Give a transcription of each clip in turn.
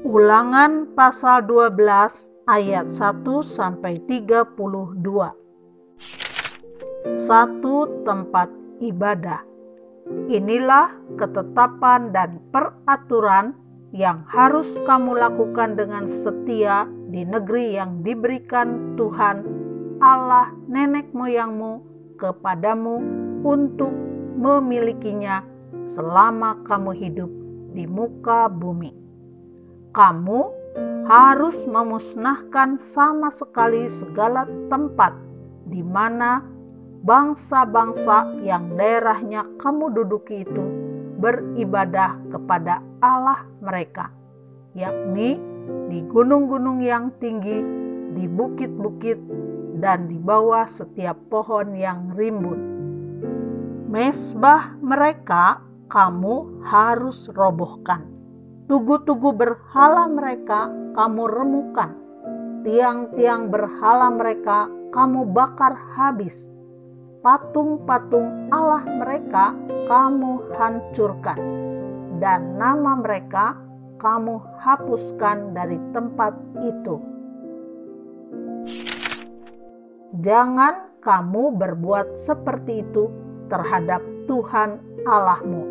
Ulangan pasal 12 ayat 1-32. 1. Tempat ibadah. Inilah ketetapan dan peraturan yang harus kamu lakukan dengan setia di negeri yang diberikan Tuhan Allah nenek moyangmu kepadamu untuk memilikinya selama kamu hidup di muka bumi. Kamu harus memusnahkan sama sekali segala tempat di mana bangsa-bangsa yang daerahnya kamu duduki itu beribadah kepada Allah mereka, yakni di gunung-gunung yang tinggi, di bukit-bukit, dan di bawah setiap pohon yang rimbun. Mezbah mereka kamu harus robohkan. Tugu-tugu berhala mereka kamu remukan. Tiang-tiang berhala mereka kamu bakar habis. Patung-patung Allah mereka kamu hancurkan. Dan nama mereka kamu hapuskan dari tempat itu. Jangan kamu berbuat seperti itu terhadap Tuhan Allahmu.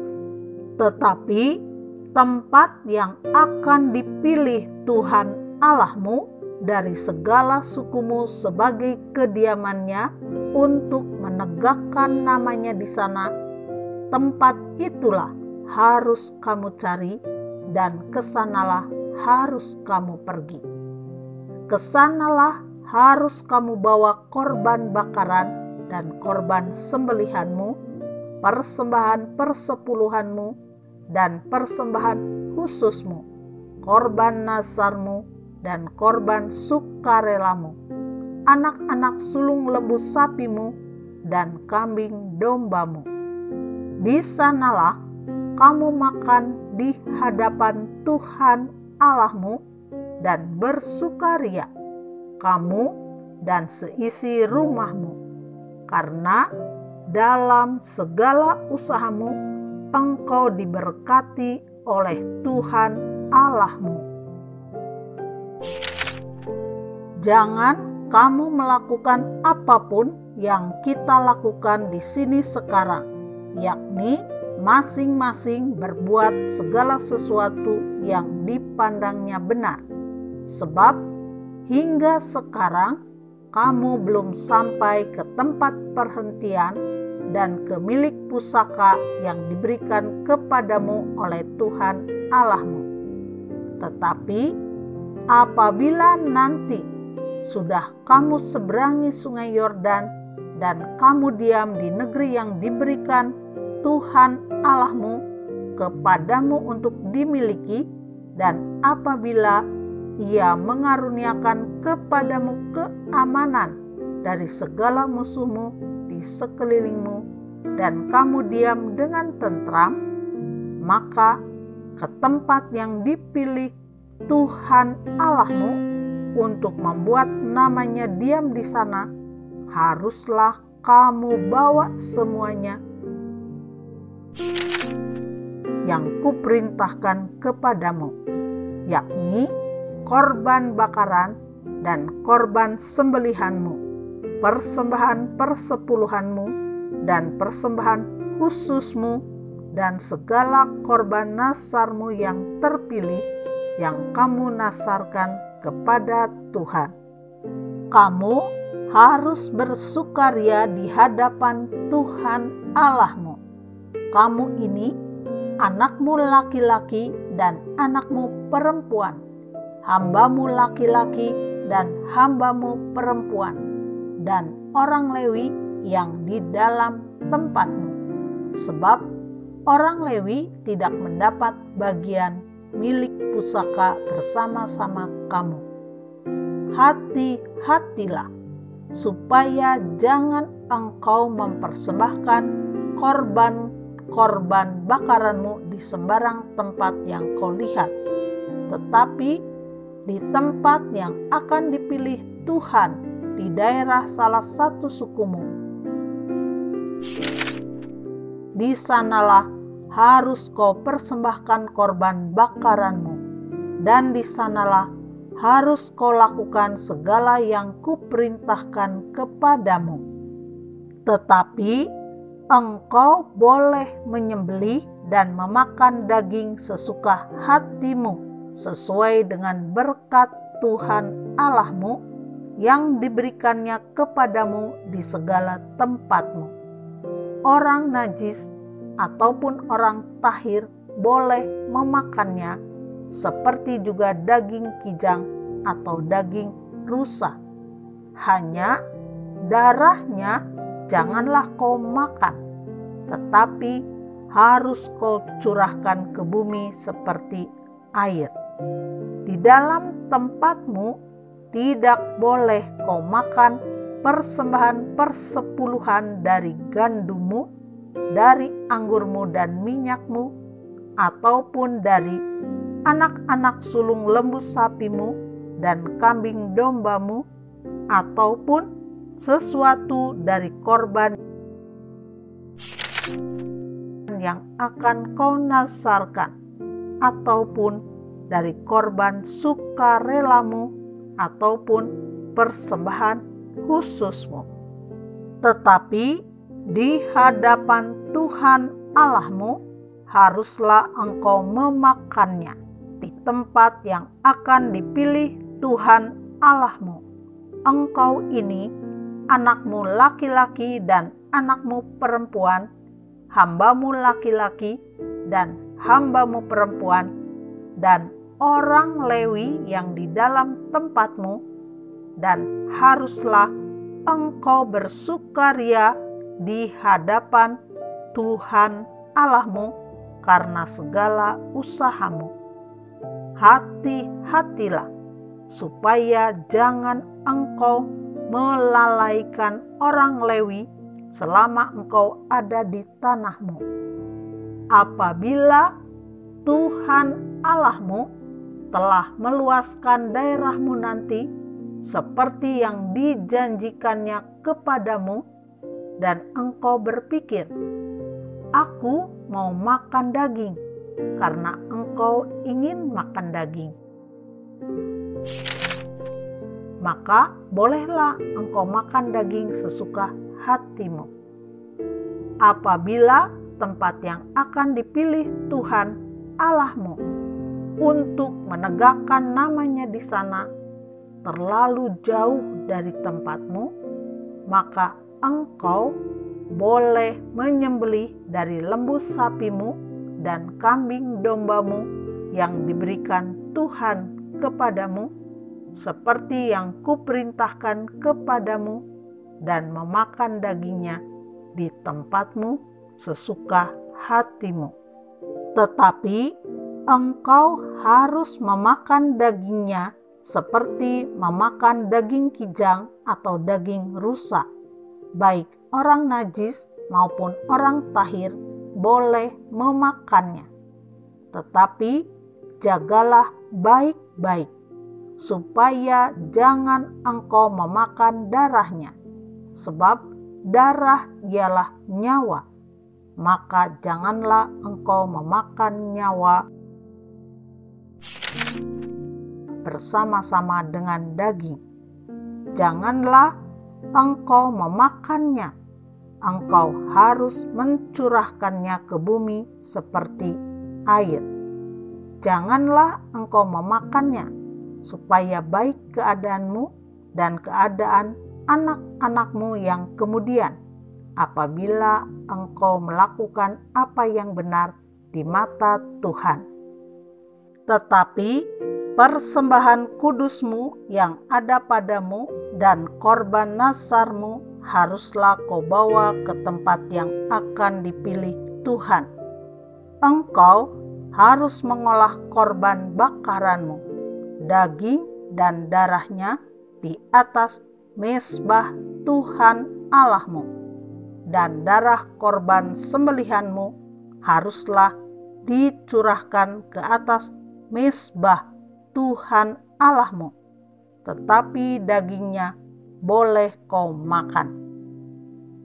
Tetapi tempat yang akan dipilih Tuhan Allahmu dari segala sukumu sebagai kediamannya untuk menegakkan namanya di sana, tempat itulah harus kamu cari dan kesanalah harus kamu pergi. Kesanalah harus kamu bawa korban bakaran dan korban sembelihanmu, persembahan persepuluhanmu, dan persembahan khususmu, korban nasarmu, dan korban sukarelamu, anak-anak sulung lembu sapimu, dan kambing dombamu. Di sanalah kamu makan di hadapan Tuhan Allahmu dan bersukaria, kamu dan seisi rumahmu, karena dalam segala usahamu engkau diberkati oleh Tuhan Allahmu. Jangan kamu melakukan apapun yang kita lakukan di sini sekarang, yakni masing-masing berbuat segala sesuatu yang dipandangnya benar. Sebab hingga sekarang kamu belum sampai ke tempat perhentian dan ke milik pusaka yang diberikan kepadamu oleh Tuhan Allahmu. Tetapi apabila nanti sudah kamu seberangi sungai Yordan dan kamu diam di negeri yang diberikan Tuhan Allahmu kepadamu untuk dimiliki, dan apabila Ia mengaruniakan kepadamu keamanan dari segala musuhmu di sekelilingmu, dan kamu diam dengan tentram, maka ke tempat yang dipilih Tuhan Allahmu untuk membuat namanya diam di sana, haruslah kamu bawa semuanya yang kuperintahkan kepadamu, yakni korban bakaran dan korban sembelihanmu, persembahan persepuluhanmu dan persembahan khususmu, dan segala korban nasarmu yang terpilih yang kamu nasarkan kepada Tuhan. Kamu harus bersukaria di hadapan Tuhan Allahmu. Kamu ini, anakmu laki-laki dan anakmu perempuan, hambamu laki-laki dan hambamu perempuan, dan orang Lewi yang di dalam tempatmu. Sebab orang Lewi tidak mendapat bagian milik pusaka bersama-sama kamu. Hati-hatilah, supaya jangan engkau mempersembahkan korban bakaranmu di sembarang tempat yang kau lihat, tetapi di tempat yang akan dipilih Tuhan di daerah salah satu sukumu. Di sanalah harus kau persembahkan korban bakaranmu. dan di sanalah harus kau lakukan segala yang kuperintahkan kepadamu. Tetapi engkau boleh menyembelih dan memakan daging sesuka hatimu sesuai dengan berkat Tuhan Allahmu yang diberikannya kepadamu di segala tempatmu. Orang najis ataupun orang tahir boleh memakannya, seperti juga daging kijang atau daging rusa. Hanya darahnya janganlah kau makan, tetapi harus kau curahkan ke bumi seperti air. Di dalam tempatmu tidak boleh kau makan persembahan persepuluhan dari gandummu, dari anggurmu dan minyakmu, ataupun dari anak-anak sulung lembu sapimu dan kambing dombamu, ataupun sesuatu dari korban yang akan kau nasarkan, ataupun dari korban sukarelamu, ataupun persembahan khususmu. Tetapi di hadapan Tuhan Allahmu haruslah engkau memakannya di tempat yang akan dipilih Tuhan Allahmu. Engkau ini, anakmu laki-laki dan anakmu perempuan, hambamu laki-laki dan hambamu perempuan, dan orang Lewi yang di dalam tempatmu, dan haruslah engkau bersukaria di hadapan Tuhan Allahmu karena segala usahamu. Hati-hatilah supaya jangan engkau melalaikan orang Lewi selama engkau ada di tanahmu. Apabila Tuhan Allahmu telah meluaskan daerahmu nanti seperti yang dijanjikannya kepadamu, dan engkau berpikir, aku mau makan daging, karena engkau ingin makan daging, maka bolehlah engkau makan daging sesuka hatimu. Apabila tempat yang akan dipilih Tuhan Allahmu untuk menegakkan namanya di sana terlalu jauh dari tempatmu, maka engkau boleh menyembelih dari lembu sapimu dan kambing dombamu yang diberikan Tuhan kepadamu, seperti yang kuperintahkan kepadamu, dan memakan dagingnya di tempatmu sesuka hatimu. Tetapi engkau harus memakan dagingnya seperti memakan daging kijang atau daging rusa. Baik orang najis maupun orang tahir boleh memakannya. Tetapi jagalah baik-baik supaya jangan engkau memakan darahnya, sebab darah ialah nyawa. Maka janganlah engkau memakan nyawa bersama-sama dengan daging. Janganlah engkau memakannya. Engkau harus mencurahkannya ke bumi seperti air. Janganlah engkau memakannya, supaya baik keadaanmu dan keadaan anak-anakmu yang kemudian, apabila engkau melakukan apa yang benar di mata Tuhan. Tetapi persembahan kudusmu yang ada padamu dan korban nasarmu haruslah kau bawa ke tempat yang akan dipilih Tuhan. Engkau harus mengolah korban bakaranmu, daging dan darahnya di atas mezbah Tuhan Allahmu, dan darah korban sembelihanmu haruslah dicurahkan ke atas mezbah Tuhan Allahmu, tetapi dagingnya boleh kau makan.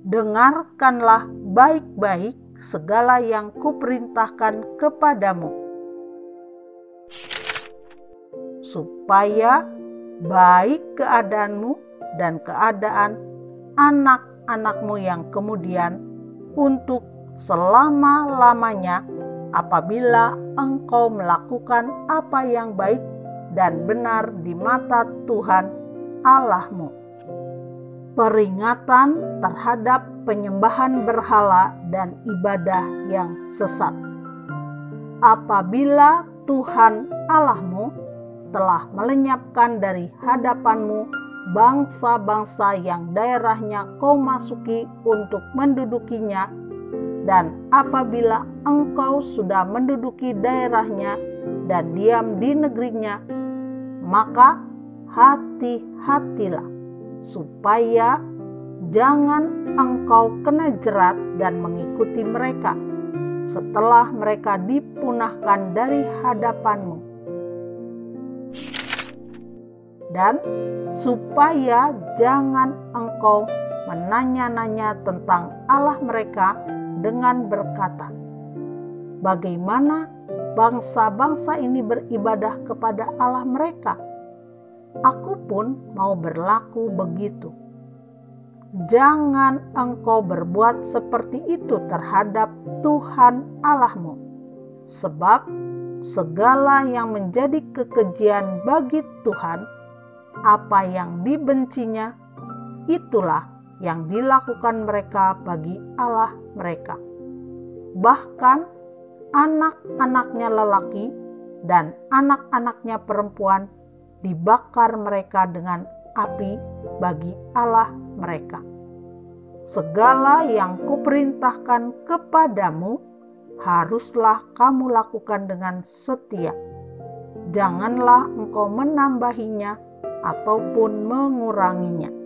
Dengarkanlah baik-baik segala yang kuperintahkan kepadamu. supaya baik keadaanmu dan keadaan anak-anakmu yang kemudian untuk selama-lamanya apabila engkau melakukan apa yang baik dan benar di mata Tuhan Allahmu. Peringatan terhadap penyembahan berhala dan ibadah yang sesat. Apabila Tuhan Allahmu telah melenyapkan dari hadapanmu bangsa-bangsa yang daerahnya kau masuki untuk mendudukinya, dan apabila engkau sudah menduduki daerahnya dan diam di negerinya, maka hati-hatilah supaya jangan engkau kena jerat dan mengikuti mereka setelah mereka dipunahkan dari hadapanmu. Dan supaya jangan engkau menanya-nanya tentang Allah mereka dengan berkata, bagaimana bangsa-bangsa ini beribadah kepada Allah mereka? Aku pun mau berlaku begitu. Jangan engkau berbuat seperti itu terhadap Tuhan Allahmu, sebab segala yang menjadi kekejian bagi Tuhan, apa yang dibencinya, itulah yang dilakukan mereka bagi Allah mereka. Bahkan anak-anaknya lelaki dan anak-anaknya perempuan dibakar mereka dengan api bagi Allah mereka. Segala yang kuperintahkan kepadamu haruslah kamu lakukan dengan setia. Janganlah engkau menambahinya ataupun menguranginya.